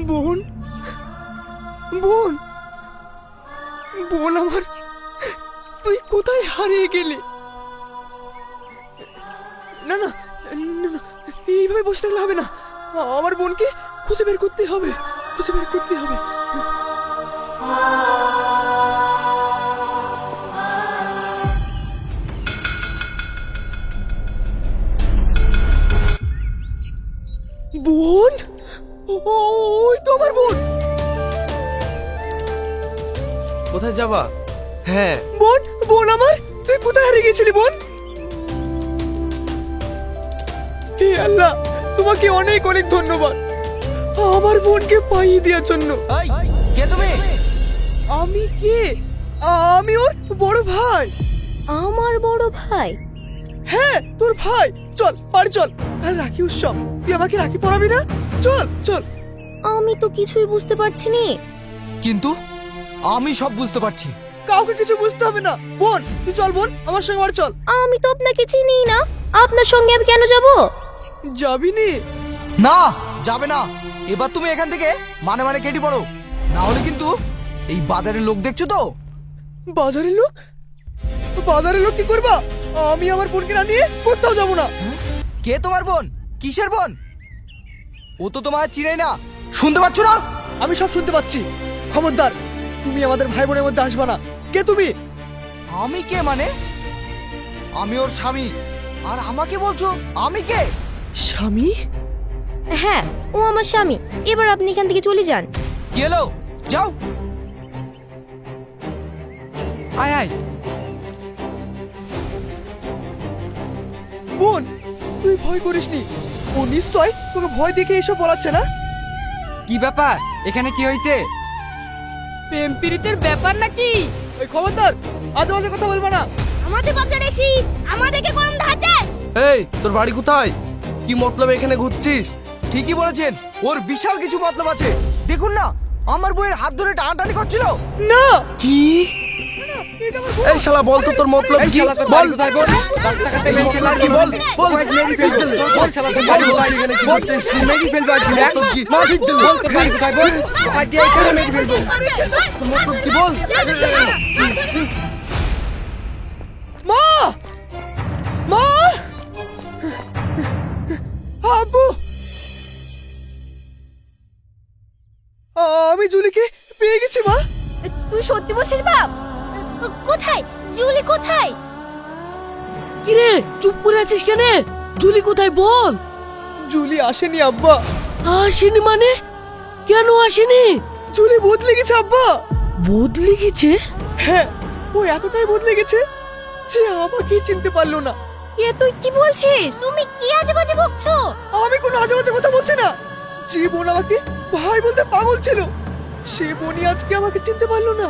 বোন, বোন, বোন আমার, তুই কোথায় হারিয়ে গেলি? না না না, এইভাবে বসে থাকলে হবে না। আমার বোনকে খুঁজে বের করতে হবে, খুঁজে বের করতে হবে। বোন, ওই তো আমার বোন। কোথায় যাবা? হ্যাঁ বোন, বোন আমার, তুই কোথায় হারিয়ে গেছিলি বোন? হে আল্লাহ, তোমাকে অনেক অনেক ধন্যবাদ আমার বোনকে পাইয়ে দেওয়ার জন্য। এই কে তুমি? আমি কে? আমি ওর বড় ভাই। আমার বড় ভাই? হ্যাঁ, তোর ভাই। চল বাড়ি চল, আর রাখি উৎসব, তুই আমাকে রাখি পরাবি না? চল চল। আমি তো কিছুই বুঝতে পারছি না। কিন্তু আমি সব বুঝতে পারছি। কাউকে কিছু বুঝতে হবে না। বোন তুই চল, বোন আমার সঙ্গে বাড়ি চল। আমি তো আপনাকে চিনি না, আপনার সঙ্গে আমি কেন যাব? যাবি নি? না, যাবে না। এবার তুমি এখান থেকে মানে মানে কেটে পড়ো, না হলে কিন্তু এই বাজারের লোক দেখছো তো। বাজারের লোক? বাজারের লোক কি করবা? আমি আমার বোনকে না নিয়ে কোথাও যাবো না। কে তোমার বোন? কিসের বোন? ও তো তোমার চিনেই না, শুনতে পাচ্ছ না? আমি সব শুনতে পাচ্ছি। খবরদার, তুমি আমাদের ভাই বোনের মধ্যে আসবা না। কে তুমি? আমি কে মানে? আমি ওর স্বামী, আর আমাকে বলছো আমি কে? স্বামী? হ্যাঁ, ও আমার স্বামী। এবার আপনি এখান থেকে চলে যান। কি হলো? যাও। আয় আয়। বোন, তুই ভয় করিসনি। ও নিশ্চয় তোকে ভয় দেখে এসব বলাচ্ছে না। কি ব্যাপার, এখানে কি হয়েছে? প্রেম প্রীতির ব্যাপার নাকি? ওই খবরদার, আজে বাজে কথা বলবা না। আমাদের বাজারে এসি আমাদেরকে গরম ধাঁচে। এই, তোর বাড়ি কোথায়? কি মতলব এখানে ঘুরছিস? ঠিকই বলেছেন, ওর বিশাল কিছু মতলব আছে। দেখুন না, আমার বইয়ের হাত ধরে টানাটানি করছিল। না, কি? এটা আমার বোন। এই শালা বল তো তোর মতলব কি? বল কোথায় বল? রাস্তাঘাটে মেরে ফেলবে কি বল? বল মেরে ফেলবে। চল শালা, তোর বাড়ি কোথায়? এখানে কি বল, করছিস? মেরে ফেলবে আজকে। কি? বল তোর বাড়ি কোথায়? বল কোথায় দিয়ে এখানে মেরে ফেলবো। তোর মতলব কি বল? মা, মা, আব্বু, আমি জুলিকে পেয়ে গেছি মা। তুই সত্যি বলছিস বাপ? কোথায় জুলি, কোথায়? কিরে চুপ করে আছিস কেন? জুলি কোথায় বল? জুলি আসেনি আব্বা। আসেনি মানে? কেন আসেনি? জুলি বদলে গেছে আব্বা। বদলে গেছে? হ্যাঁ, ও এতটাই বদলে গেছে যে আমাকে চিনতে পারলো না। এ তুই কি বলছিস? তুমি কি আজে বাজে বকছো? আমি কোনো আজে বাজে কথা বলছি না। যে বোন আমাকে ভাই বলতে পাগল ছিল, সে বোনই আজকে আমাকে চিনতে পারলো না।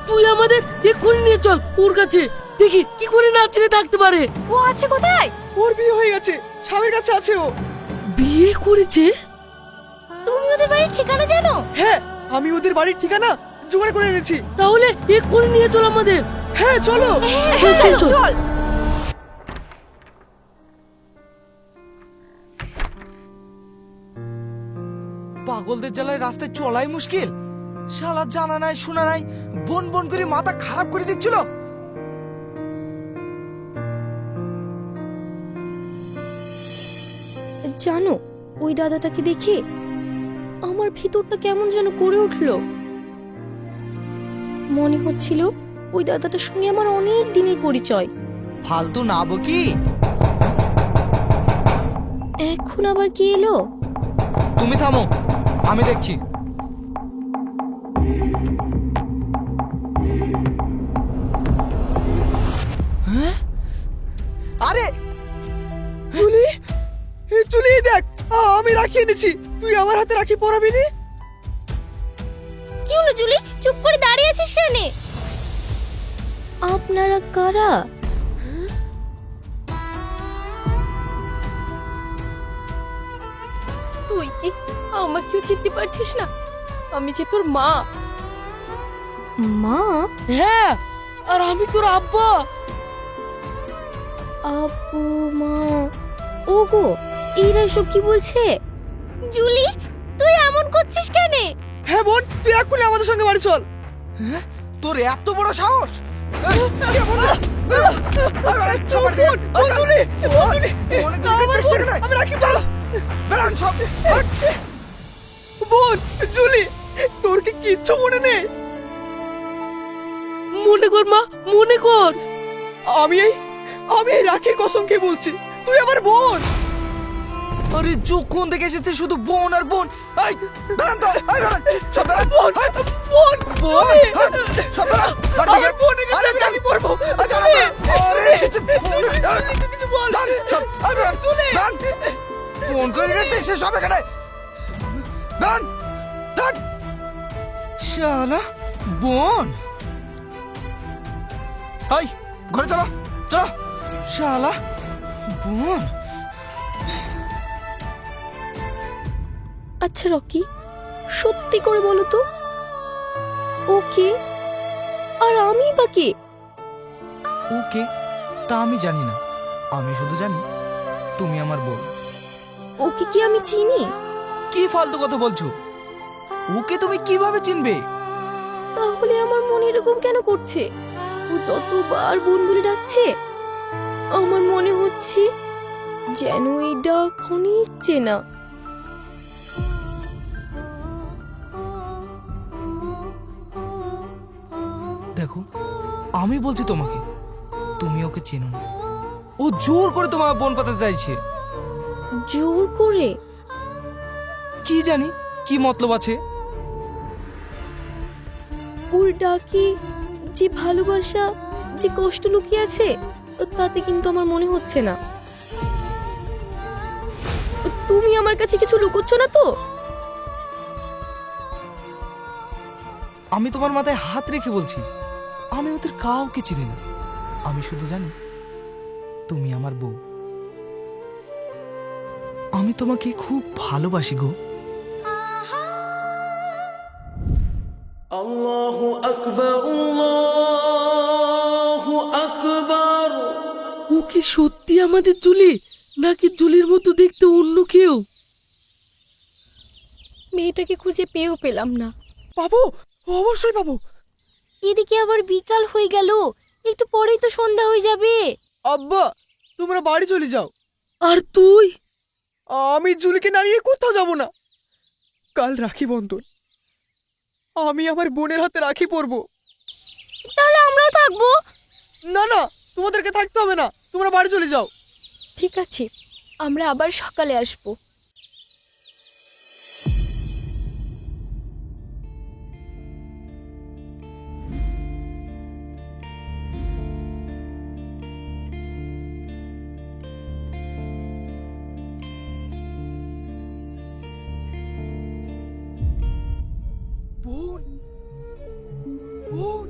তুই আমাদের এক্ষুনি নিয়ে চল ওর কাছে, দেখি কি করে না চিনে থাকতে পারে। ও আছে কোথায়? ওর বিয়ে হয়ে গেছে, স্বামীর কাছে আছে ও। বিয়ে করেছে? তুমি ওদের বাড়ির ঠিকানা জানো? হ্যাঁ, আমি ওদের বাড়ির ঠিকানা জোগাড় করে এনেছি। তাহলে এক্ষুনি নিয়ে চল আমাদের। হ্যাঁ চলো। হ্যাঁ চল চল। পাগলদের জ্বালায় রাস্তায় চলাই মুশকিল। শালা জানা নাই শোনা নাই বোন বোন করে মাথা খারাপ করে দিচ্ছিল। জানো, ওই দাদাটাকে দেখে আমার ভিতরটা কেমন যেন করে উঠলো। মনে হচ্ছিল ওই দাদাটার সঙ্গে আমার অনেক দিনের পরিচয়। ফালতু না বকি। এখন আবার কি এলো? তুমি থামো, আমি দেখছি। হ্যাঁ? আরে জুলি, এই জুলি এই দেখ, আমি রাখি এনেছি। তুই আমার হাতে রাখি পরাবি নি? কি হলো জুলি, চুপ করে দাঁড়িয়ে আছিস কেন? আপনারা কারা? তুই কি আমাকেও চিনতে পারছিস না? আমি যে তোর মা। মা? হ্যাঁ, আর আমি তোর আব্বা। আব্বু, মা, ওগো এরা এসব কি বলছে? জুলি, তুই এমন যাচ্ছিস কেন? হ্যাঁ বোন, তুই এক্ষুনি আমাদের সঙ্গে বাড়ি চল। হ্যাঁ? তোর এত বড় সাহস? বোন জুলি, তোর কি কিচ্ছু মনে নেই? মনে কর মা, মনে কর। আমি এই রাখির কসম খেয়ে বলছি, তুই আমার বোন। আরে যখন থেকে এসেছে শুধু বোন আর বোন। এই বেরান তো, এই বেরান, সব বেরান। বোন বোন বোন, জুলি, সব বেরান। আমার বোনের কাছে আমি চাকরি করবো। জুলি, আরে চিচি বোন, জুলি, তুই কিছু বল। জান সব, এই বেরান, জুলি। বেরান। বোন করে গেছে সে সব এখানে। বেরান, বেরান। শালা বোন। এই ঘরে চলো, চলো। শালা বোন। আচ্ছা রকি, সত্যি করে বলো তো, ওকে আর আমি বা কে? ওকে তা আমি জানি না, আমি শুধু জানি তুমি আমার বউ। ওকে কি আমি চিনি? কি ফালতু কথা বলছো? ওকে তুমি কিভাবে চিনবে? তাহলে আমার মনে এরকম কেন করছে? ও যতবার বোন বলে ডাকছে, আমার মনে হচ্ছে যেন এই ডাক অনেক চেনা। দেখো, আমি বলছি তোমাকে, তুমি ওকে চেনো না। ও জোর করে তোমার বোন পাতাতে চাইছে। জোর করে? কি জানি কি মতলব আছে। ওর ডাকে যে ভালোবাসা, যে কষ্ট লুকিয়ে আছে, তাতে কিন্তু আমার মনে হচ্ছে না। তুমি আমার কাছে কিছু লুকোচ্ছ না তো? আমি তোমার মাথায় হাত রেখে বলছি, আমি ওদের কাউকে চিনি না। আমি শুধু জানি তুমি আমার বউ। আমি তোমাকে খুব ভালোবাসি গো। আল্লাহু আকবার, আল্লাহু আকবার। ও কি সত্যি আমাদের জুলি, নাকি জুলির মতো দেখতে অন্য কেউ? মেয়েটাকে খুঁজে পেয়েও পেলাম না। পাবো, অবশ্যই পাবো। এদিকে আবার বিকাল হয়ে গেল, একটু পরেই তো সন্ধ্যা হয়ে যাবে। আব্বা, তোমরা বাড়ি চলে যাও। আর তুই? আমি জুলিকে নাড়িয়ে কোথাও যাব না। কাল রাখি বন্ধন, আমি আমার বোনের হাতে রাখি পরবো। তাহলে আমরাও থাকবো। না না, তোমাদেরকে থাকতে হবে না, তোমরা বাড়ি চলে যাও। ঠিক আছে, আমরা আবার সকালে আসবো। বোন, বোন।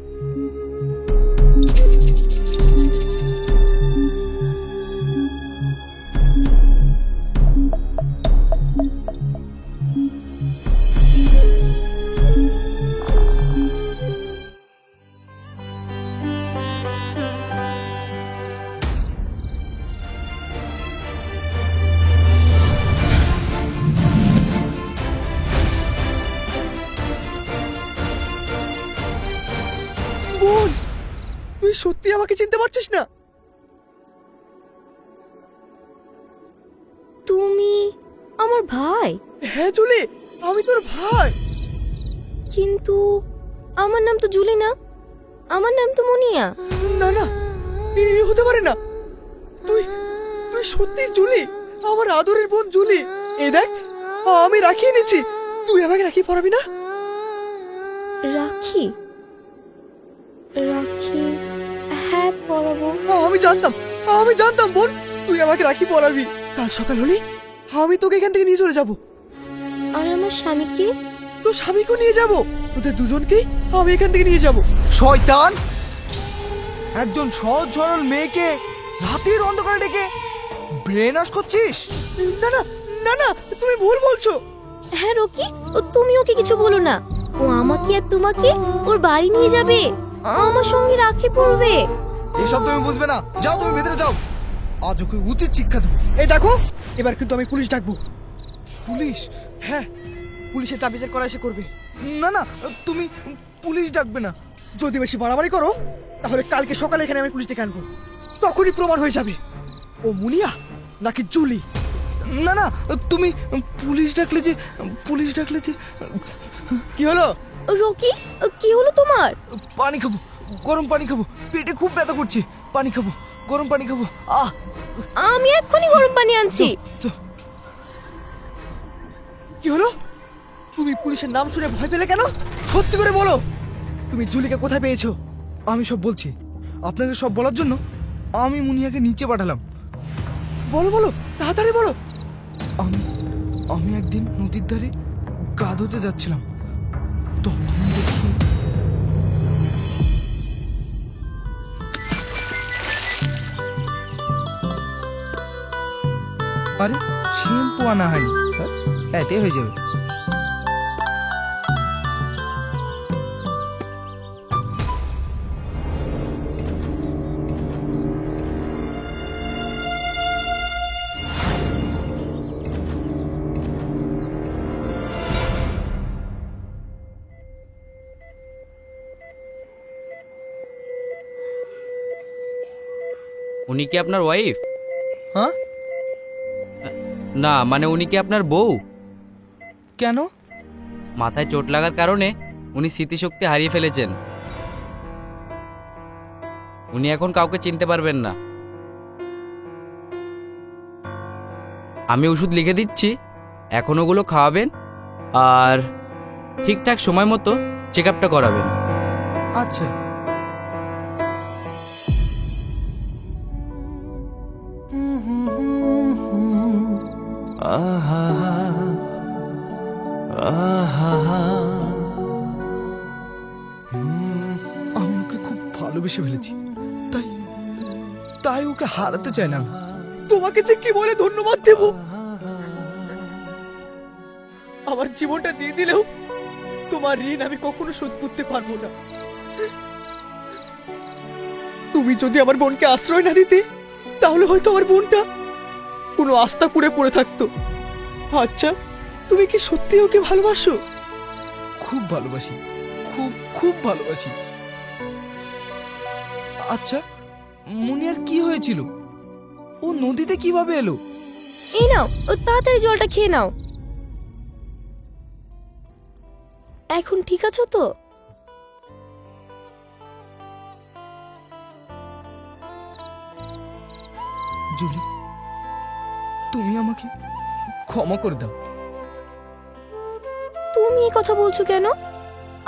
বোন, তুই সত্যি আমাকে চিনতে পারছিস না? তুমি আমার ভাই? হ্যাঁ জুলি, আমি তোর ভাই। কিন্তু আমার নাম তো জুলি না, আমার নাম তো মুনিয়া। না না, এ হতে পারে না। তুই তুই সত্যি জুলি, আমার আদরের বোন জুলি। এ দেখ, আমি রাখি এনেছি, তুই আমাকে রাখি পরাবি না? রাখি? রাখি? হ্যাঁ, পরাবো। আমি জানতাম বোন, তুই আমাকে রাখি পরাবি। কাল সকাল হলেই আমি তোকে এখান থেকে নিয়ে চলে যাব। আর আমার স্বামীকে? তোর স্বামীকেও নিয়ে যাব, তোদের দুজনকেই আমি এখান থেকে নিয়ে যাব। শয়তান! একজন সহজ সরল মেয়েকে রাতের অন্ধকারে ডেকে ব্রেন ওয়াশ করছিস? না না না না, তুমি ভুল বলছো। হ্যাঁ রকি, তুমি ওকে কিছু বলো না। ও আমাকে আর তোমাকে ওর বাড়ি নিয়ে যাবে, আমার সঙ্গে রাখি পড়বে। এসব তুমি বুঝবে না, যাও তুমি ভেতরে যাও, আজ ওকে উচিত শিক্ষা দেবো। এই দেখো, এবার কিন্তু আমি পুলিশ ডাকবো। পুলিশ? হ্যাঁ, পুলিশের যা বিচার করা এসে করবে। না না, তুমি পুলিশ ডাকবে না। যদি বেশি বাড়াবাড়ি করো তাহলে কালকে সকালে এখানে আমি পুলিশ ডেকে আনবো, তখনই প্রমাণ হয়ে যাবে ও মুনিয়া নাকি জুলি। না না, তুমি পুলিশ ডাকলে যে কি হলো? রকি, কি হলো তোমার? পানি খাবো, গরম পানি খাবো, পেটে খুব ব্যথা করছে। পানি খাবো, গরম পানি খাবো। আমি এক্ষুনি গরম পানি আনছি। চল। কি হলো? তুমি পুলিশের নাম শুনে ভয় পেলে কেন? সত্যি করে বলো, তুমি জুলিকে কোথায় পেয়েছো? আমি সব বলছি। আপনাকে সব বলার জন্য আমি মুনিয়াকে নিচে পাঠালাম। বলো বলো, তাড়াতাড়ি বলো। আমি একদিন নদীর ধারে গা ধুতে যাচ্ছিলাম, তখন দেখি আরে শ্যাম্পু আনা হয়নি। এতে হয়ে যাবে। উনি কি আপনার ওয়াইফ? হ্যাঁ? না, মানে উনি কি আপনার বউ? কেন? মাথায় চোট লাগার কারণে উনি স্মৃতিশক্তি হারিয়ে ফেলেছেন। উনি এখন কাউকে চিনতে পারবেন না। আমি ওষুধ লিখে দিচ্ছি, এখন ওগুলো খাওয়াবেন আর ঠিকঠাক সময় মতো চেক আপটা করাবেন। আচ্ছা। আমি ওকে খুব ভালোবেসে ফেলেছি, তাই ওকে হারাতে চাই না। তোমাকে যে কি বলে ধন্যবাদ দেব। আমার জীবনটা দিয়ে দিলেও তোমার ঋণ আমি কখনো শোধ করতে পারবো না। তুমি যদি আমার বোনকে আশ্রয় না দিতে তাহলে হয়তো আমার বোনটা কোনো আস্থা করে পড়ে থাকতো। আচ্ছা, তুমি কি সত্যি ওকে ভালোবাসো? খুব ভালোবাসি, খুব খুব ভালোবাসি। আচ্ছা, মুনিয়ার কি হয়েছিল? ও নদীতে কিভাবে এলো? এই নাও, তাড়াতাড়ি জলটা খেয়ে নাও। এখন ঠিক আছো তো? জুলি, তুমি আমাকে ক্ষমা করে দাও। তুমি এই কথা বলছো কেন?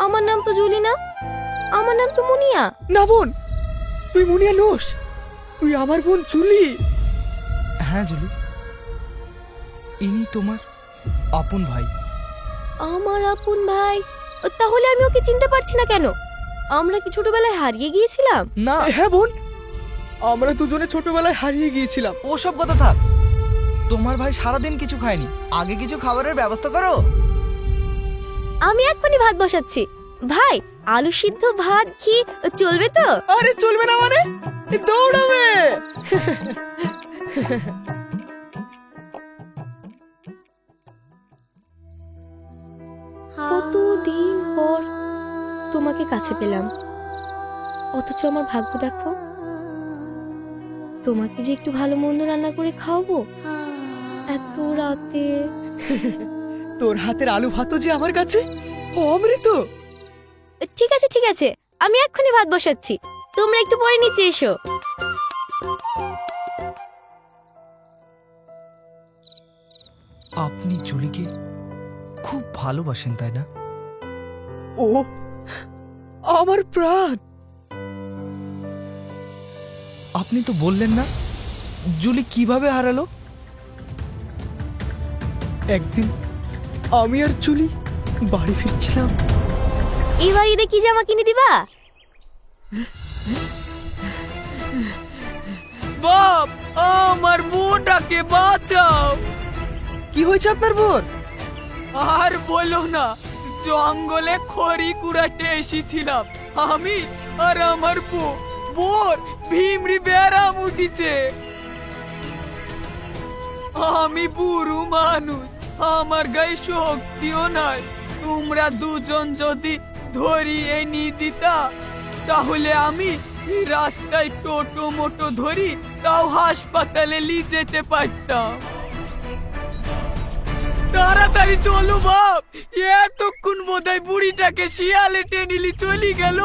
আমার নাম তো জুলি না, আমার নাম তো মুনিয়া। না বোন, তুই মুনিয়া নোস, তুই আমার বোন জুলি। হ্যাঁ জুলি, ইনি তোমার আপন ভাই। আমার আপন ভাই? তাহলে আমি ওকে চিনতে পারছি না কেন? আমরা কি ছোটবেলায় হারিয়ে গিয়েছিলাম? না, হ্যাঁ বোন, আমরা দুজনে ছোটবেলায় হারিয়ে গিয়েছিলাম। ওসব কথা থাক। তোমার ভাই সারাদিন কিছু খায়নি, আগে কিছু খাবারের ব্যবস্থা করো। আমি এক্ষুনি ভাত বসাচ্ছি। ভাই, আলু সিদ্ধ ভাত কি চলবে তো? আরে চলবে না মানে? দৌড়াবে। কতদিন পর তোমাকে কাছে পেলাম, অথচ আমার ভাগ্য দেখো, তোমাকে যে একটু ভালো মন্দ রান্না করে খাওয়াবো এত রাতে। তোর হাতের আলু ভাতও যে আমার কাছে অমৃত। ঠিক আছে ঠিক আছে, আমি এক্ষুনি ভাত বসাচ্ছি, তোমরা একটু পরে নিচে এসো। আপনি জুলিকে খুব ভালোবাসেন, তাই না? ও আমার প্রাণ। আপনি তো বললেন না জুলি কিভাবে হারালো? একদিন আমি আর জুলি বাড়ি ফিরছিলাম। এবার ঈদে কি জামা কিনে দিবা? বাপ, আমার বোনটাকে বাঁচাও। কি হয়েছে আপনার বোন? আর বলো না, জঙ্গলে খড়ি কুড়াতে এসেছিলাম আমি আর আমার বোর ভিমরি ব্যারাম উঠিছে। আমি বুড়ো মানুষ, আমার গায়ে শক্তিও নাই। তোমরা দুজন যদি ধরিয়ে নি দিতা, তাহলে আমি এই রাস্তায় টোটো মোটো ধরি, তাও হাসপাতালে নিয়ে যেতে পারতাম। তাড়াতাড়ি চলো বাপ, এতক্ষণ বোধহয় বুড়িটাকে শিয়ালে টেনিলি চলে গেল।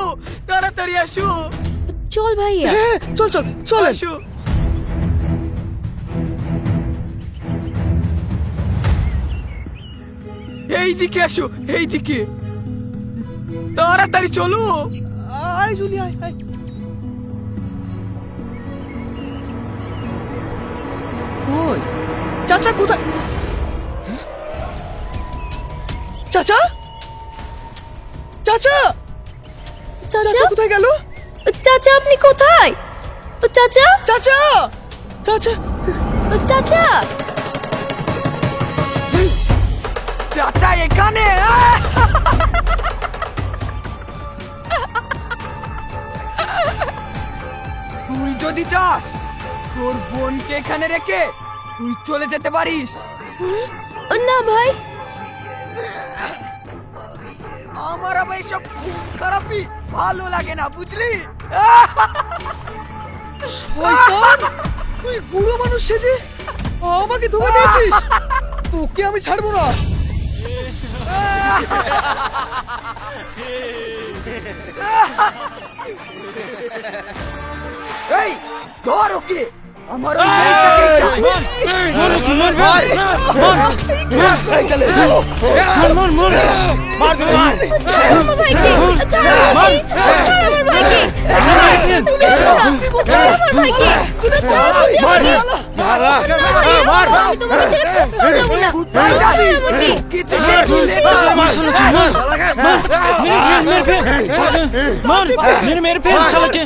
তাড়াতাড়ি আসো, চল ভাইয়া। হ্যাঁ চল চল চল আসো। এইদিকে আসো, এইদিকে তাড়াতাড়ি চলো। আয় জুলি আয় আয়। কই? চাচা কোথায়? চাচা চাচা চাচা চাচা কোথায় গেল? চাচা আপনি কোথায়? চাচা চাচা চাচা চাচা চাচা এখানে। তুই যদি চাস তোর বোনকে এখানে রেখে তুই চলে যেতে পারিস। না ভাই, আমার আবার এইসব খুব খারাপই ভালো লাগে না, বুঝলি? শয়তান, তুই বুড়ো মানুষ সেজে আমাকে ধোকা দিয়েছিস। তোকে আমি ছাড়বো না। এই ধর ওকে, আমার ওই মেয়েটাকে চাই। ছাড় আমার ভাইকে, ছাড় বলছি, ছাড় আমার ভাইকে, ছাড় আমার ভাইকে, ছাড় বলছি আমাকে। না ভাইয়া, আমি তোমাকে ছেড়ে কোথাও যাবো না। ছাড় আমাকে। কিছু যে দিলে না। मेरे फेल साला के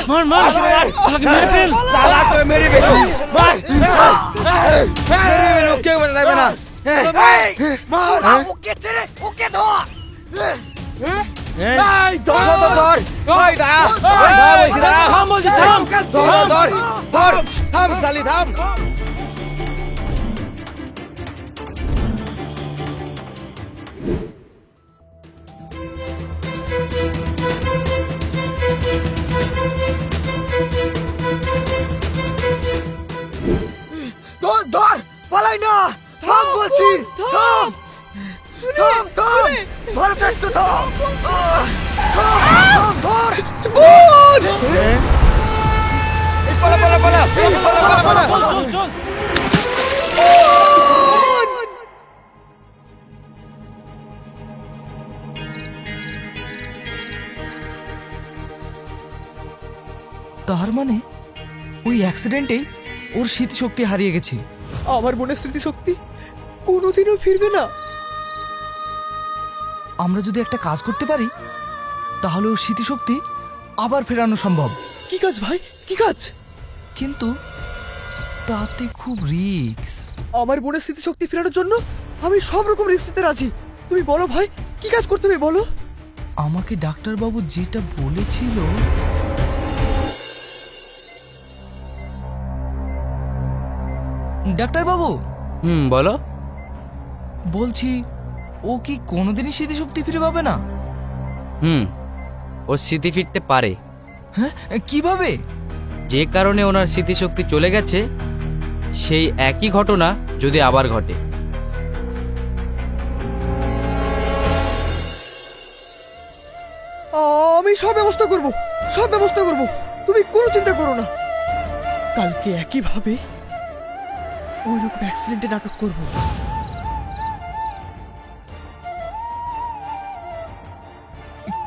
मार मार साला के मेरे फेल साला तो मेरी बेटी मार मेरी बेटी क्यों बताए ना মার ওকে ছেড়ে ওকে ধর। ধর ধর ধর ওই দা ধর ওই দা থাম বলছি থাম ধর ধর ধর থাম সালি থাম। ধর ধর পালাই না, থাম বলছি, থাম থাম থাম, ভালো চাস তো থাম। থাম ধর। পালা পালা পালা পালা পালা চল চল তার মানে ওই অ্যাক্সিডেন্টেই ওর স্মৃতিশক্তি হারিয়ে গেছে। আমার বোনের স্মৃতিশক্তি কোনোদিনও ফিরবে না। আমরা যদি একটা কাজ করতে পারি তাহলে ওর স্মৃতিশক্তি আবার ফেরানো সম্ভব। কি কাজ ভাই, কি কাজ? কিন্তু তাতে খুব রিস্ক। আমার বোনের স্মৃতিশক্তি ফেরানোর জন্য আমি সব রকম রিস্ক নিতে রাজি। তুমি বলো ভাই, কি কাজ করতে হবে বলো। আমাকে ডাক্তারবাবু যেটা বলেছিল, ডাক্তারবাবু বলো। বলছি ও কি কোনোদিনই স্মৃতিশক্তি ফিরে পাবে না? ও স্মৃতি ফিরতে পারে। হ্যাঁ, কিভাবে? যে কারণে ওনার স্মৃতিশক্তি চলে গেছে সেই একই ঘটনা যদি আবার ঘটে। আমি সব ব্যবস্থা করব, সব ব্যবস্থা করব, তুমি কোনো চিন্তা করো না। কালকে একইভাবে ওই রকম অ্যাক্সিডেন্টে নাটক করব।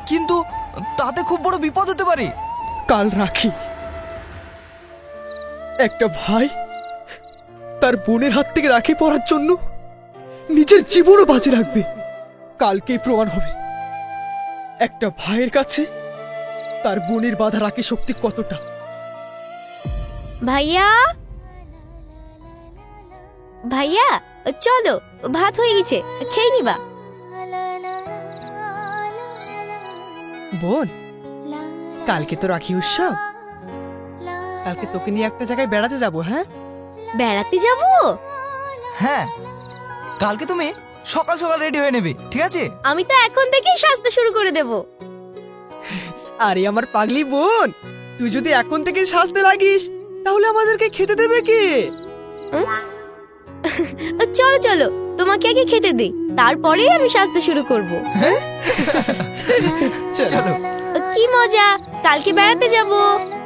কিন্তু তাতে খুব বড় বিপদ হতে পারে। কাল রাখি, একটা ভাই তার বোনের হাত থেকে রাখি পরার জন্য নিজের জীবনও বাঁচে রাখবে। কালকেই প্রমাণ হবে একটা ভাইয়ের কাছে তার বোনের বাধা রাখি শক্তি কতটা। ভাইয়া, ভাইয়া চলো, ভাত হয়ে গেছে, খেয়ে নিবা। বোন, কালকে তো রাখি উৎসব, কালকে তোকে নিয়ে একটা জায়গায় বেড়াতে যাব। হ্যাঁ বেড়াতে যাব? হ্যাঁ, কালকে তুমি সকাল সকাল রেডি হয়ে নেবে, ঠিক আছে? আমি তো এখন থেকেই সাজতে শুরু করে দেব। আরে আমার পাগলি বোন, তুই যদি এখন থেকে সাজতে লাগিস তাহলে আমাদেরকে খেতে দেবে কে? চলো চলো, তোমাকে আগে খেতে দিই, তারপরেই আমি সাজতে শুরু করব। চলো। কি মজা, কালকে বেড়াতে যাব।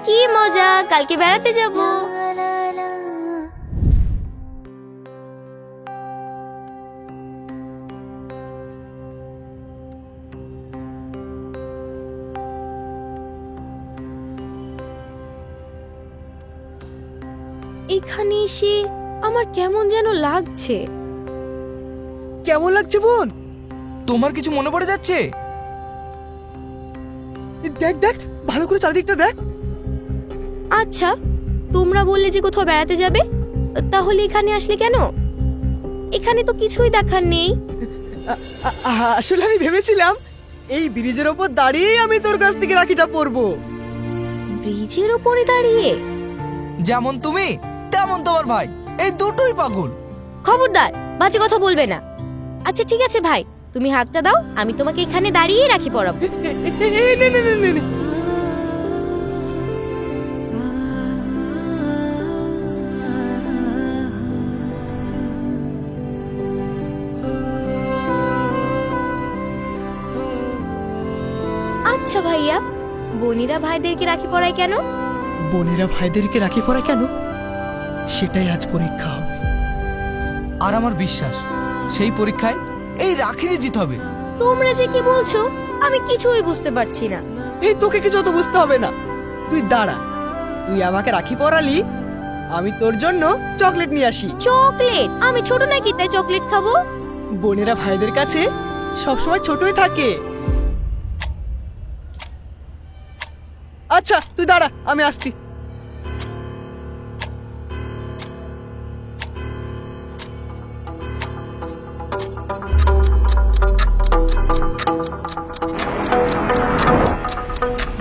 কি মজা, কালকে বেড়াতে যাব। এখানে এসে আমার কেমন যেন লাগছে। কেমন লাগছে বোন? তোমার কিছু মনে পড়ে যাচ্ছে? দেখ দেখ, ভালো করে চারিদিকটা দেখ। আচ্ছা, তোমরা বললে যে কোথাও বেড়াতে যাবে, তাহলে এখানে আসলে কেন? এখানে তো কিছুই দেখার নেই। আসলে আমি ভেবেছিলাম এই ব্রিজের ওপর দাঁড়িয়েই আমি তোর কাছ থেকে রাখিটা পরবো। ব্রিজের ওপরে দাঁড়িয়ে? যেমন তুমি তেমন তোমার ভাই, এই দুটোই পাগল। খবরদার, বাজে কথা বলবে না। আচ্ছা ঠিক আছে ভাই, তুমি হাতটা দাও, আমি তোমাকে এখানে দাঁড়িয়ে রাখি পরাবো। নে নে নে নে নে। আচ্ছা ভাইয়া, বোনেরা ভাইদেরকে রাখি পরায় কেন? বোনেরা ভাইদেরকে রাখি পরায় কেন, সেটাই আজ পরীক্ষা হবে। আর আমার বিশ্বাস সেই পরীক্ষায় এই রাখিরই জিত হবে। তোমরা যে কি বলছো আমি কিছুই বুঝতে পারছি না। এই তোকে কিছু তো বুঝতে হবে না, তুই দাঁড়া। তুই আমাকে রাখি পরালি, আমি তোর জন্য চকলেট নিয়ে আসি। চকলেট? আমি ছোট নাকি তাই চকলেট খাবো? বোনেরা ভাইদের কাছে সবসময় ছোটই থাকে। আচ্ছা তুই দাঁড়া, আমি আসছি।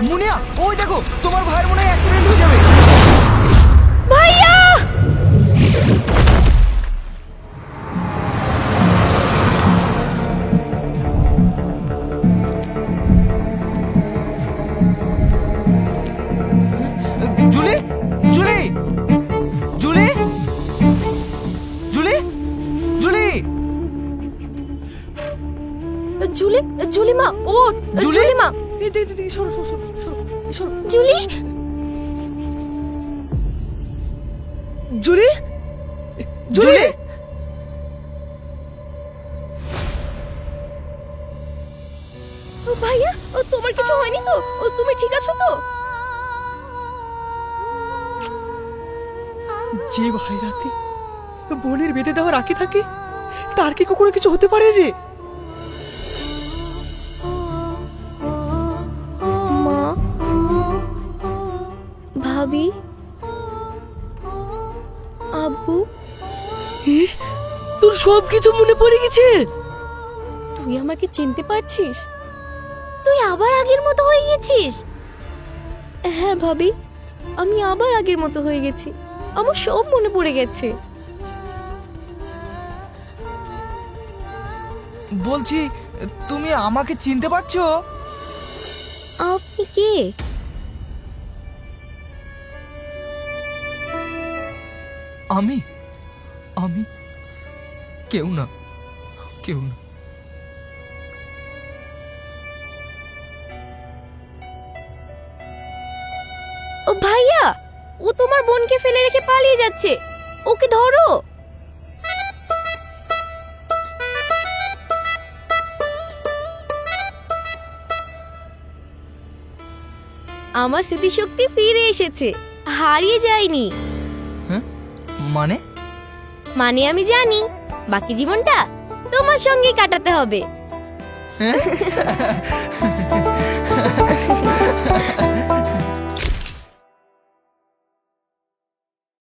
মুনিয়া, ওই দেখো তোমার ভাইয়ের মনে হয় অ্যাক্সিডেন্ট হয়ে যাবে। ভাইয়া! Julie, Julie, Julie, Julie, Julie, Julie, জুলিমা, ও জুলি? জুলিমা, এই দে দে দে, সরো সরো সরো সরো, সরো। জুলি, জুলি, জুলি, ভাইয়া, তোমার কিছু হয়নি তো? তুমি ঠিক আছো তো? যে ভাই রাতে বোনের বেঁধে দেওয়া রাখি থাকে, তার কি কখনো কিছু হতে পারে রে? মা, ভাবি, আব্বু, তোর সব কিছু মনে পড়ে গেছে? তুই আমাকে চিনতে পারছিস? তুই আবার আগের মতো হয়ে গেছিস? হ্যাঁ ভাবি, আমি আবার আগের মতো হয়ে গেছি। আমার সব মনে পড়ে গেছে। বলছি তুমি আমাকে চিনতে পারছো? আপনি কে? আমি আমি কেউ না, কেউ না। ও ভাইয়া, ও তোমার বোনকে ফেলে রেখে পালিয়ে যাচ্ছে, ওকে ধরো। আমার স্মৃতিশক্তি ফিরে এসেছে, হারিয়ে যায়নি। হ্যাঁ মানে? মানে আমি জানি বাকি জীবনটা তোমার সঙ্গে কাটাতে হবে। হ্যাঁ?